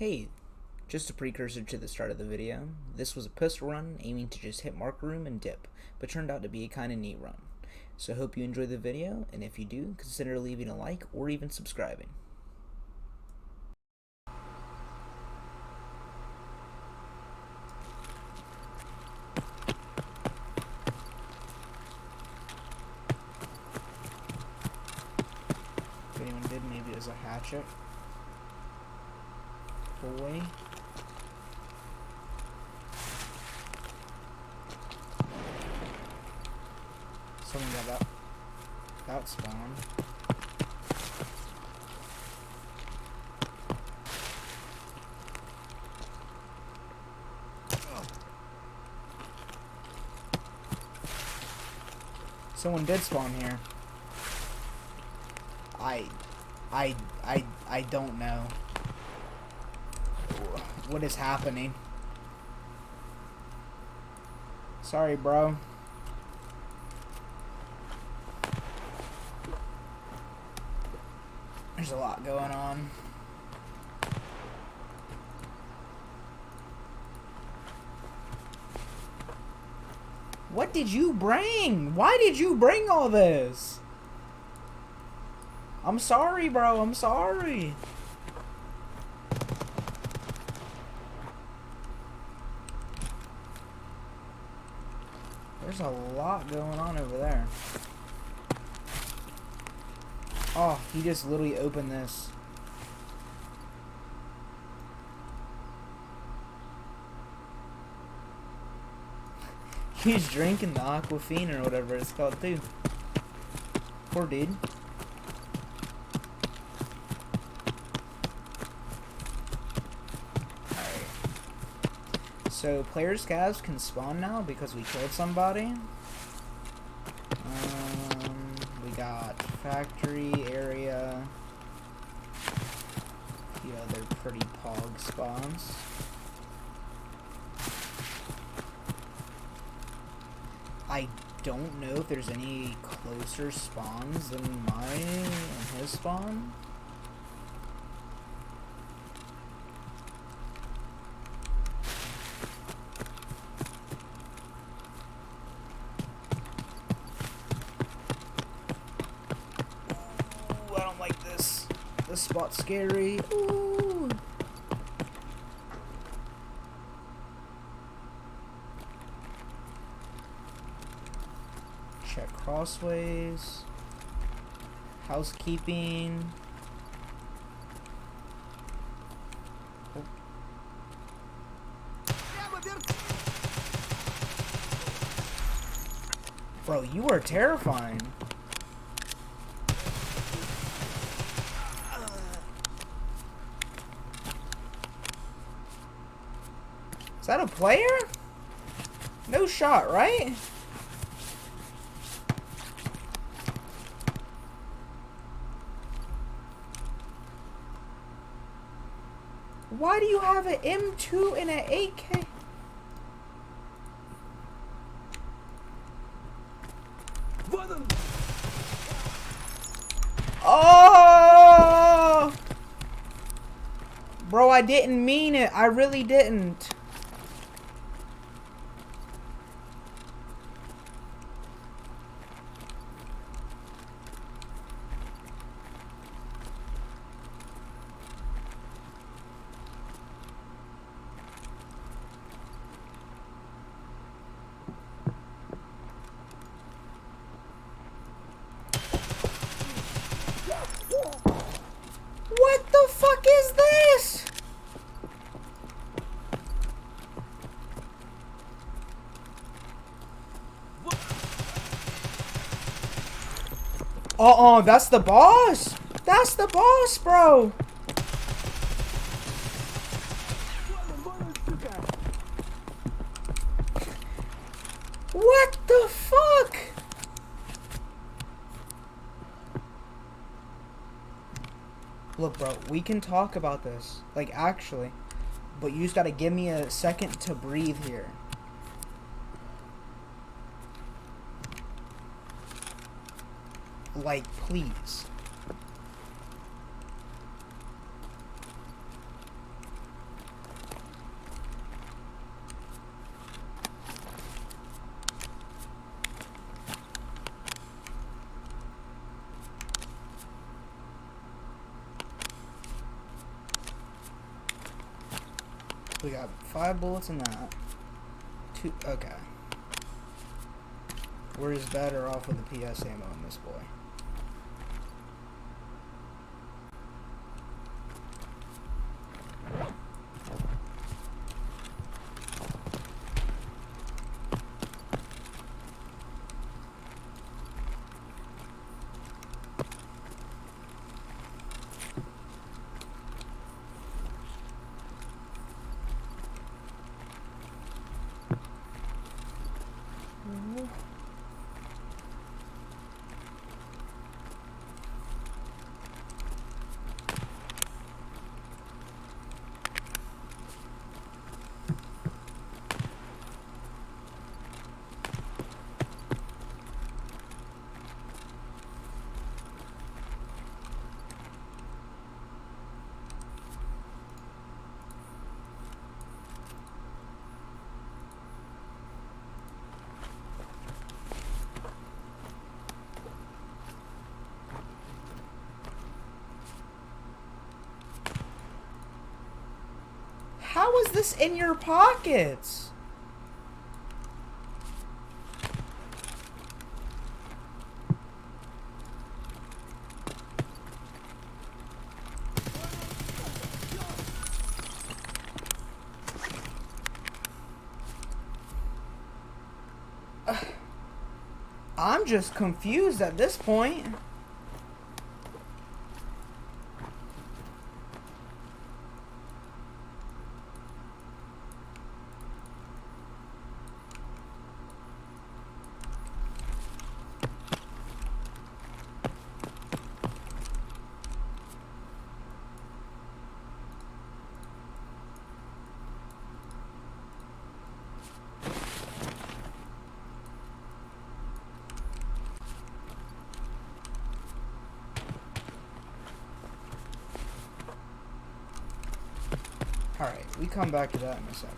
Hey, just a precursor to the start of the video. This was a pistol run aiming to just hit marker room and dip, but turned out to be a kinda neat run. So I hope you enjoy the video, and if you do, consider leaving a like or even subscribing. If anyone did, maybe it was a hatchet. Boy. Someone got that spawn. Someone did spawn here. I don't know what is happening. Sorry, bro. There's a lot going on. What did you bring? Why did you bring all this? I'm sorry, bro. I'm sorry. There's a lot going on over there. Oh, he just literally opened this. He's drinking the Aquafina or whatever it's called too. Poor dude. Alright. So players' calves can spawn now because we killed somebody. We got factory area. The other pretty pog spawns. I don't know if there's any closer spawns than mine and his spawn. Ooh, I don't like this. This spot's scary. Ooh. Check crossways. Housekeeping. Oh. Bro, you are terrifying. Is that a player? No shot, right? Why do you have an M2 and an AK? Oh! Bro, I didn't mean it. I really didn't. What the fuck is this? That's the boss. That's the boss, bro. What the fuck? Look, bro, we can talk about this. Like, actually. But you just gotta give me a second to breathe here. Like, please. We got 5 bullets in that. 2. Okay. We're just better off with the PS ammo in this boy. How is this in your pockets? I'm just confused at this point. Alright, we come back to that in a second.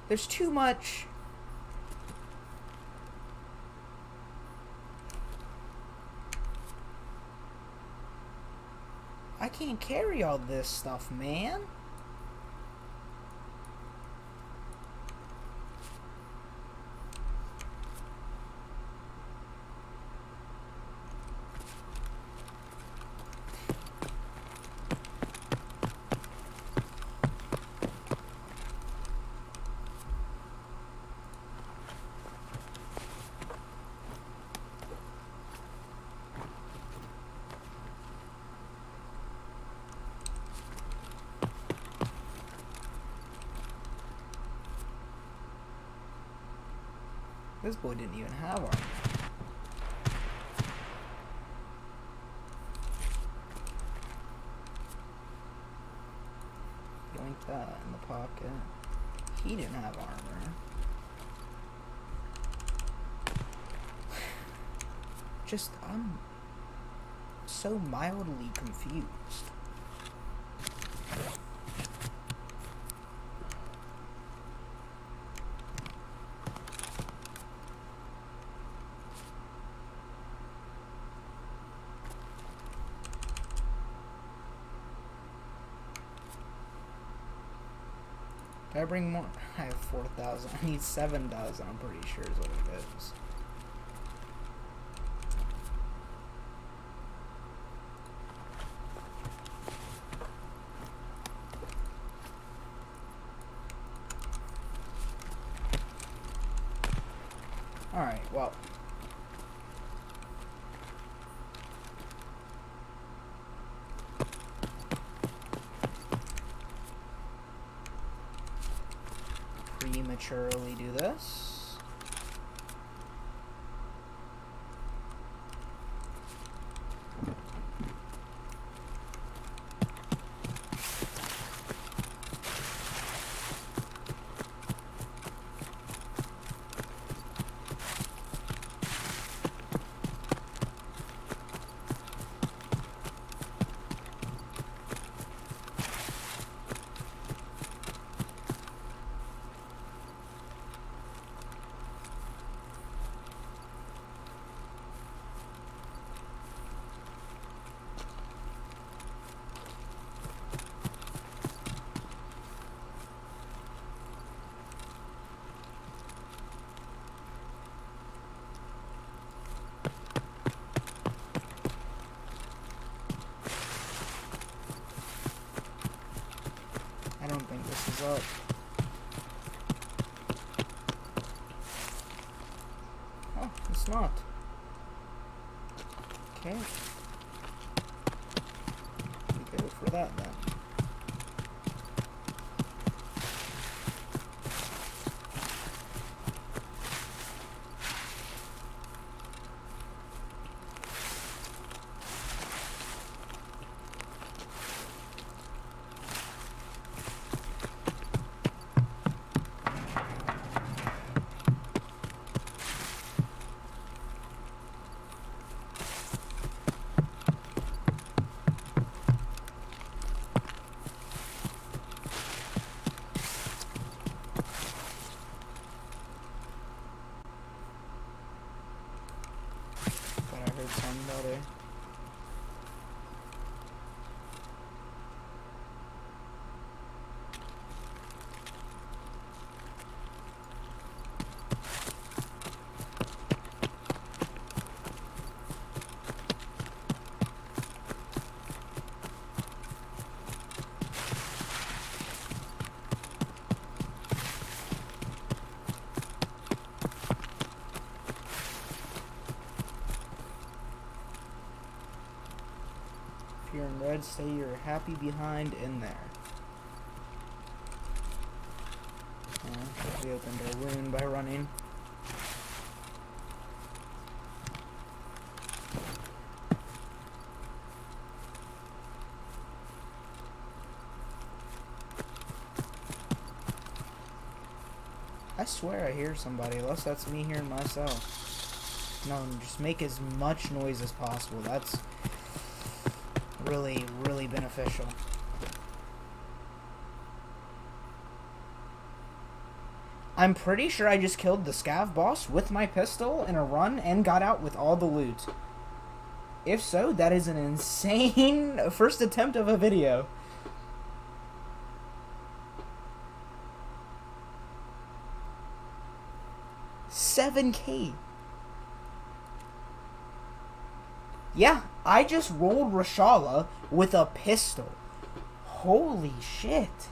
There's too much. I can't carry all this stuff, man. This boy didn't even have armor. Yoink that in the pocket. He didn't have armor. Just, I'm so mildly confused. Did I bring more? I have 4,000. I need 7,000, I'm pretty sure is what it is. Alright, well. Prematurely do this. up. Oh, it's not. Okay. We go for that then. I heard somebody. If you're in red, say you're happy behind in there. We opened our wound by running. I swear I hear somebody, unless that's me hearing myself. No, just make as much noise as possible. That's really, really beneficial. I'm pretty sure I just killed the scav boss with my pistol in a run and got out with all the loot. If so, that is an insane first attempt of a video. $7K. Yeah, I just rolled Reshala with a pistol. Holy shit.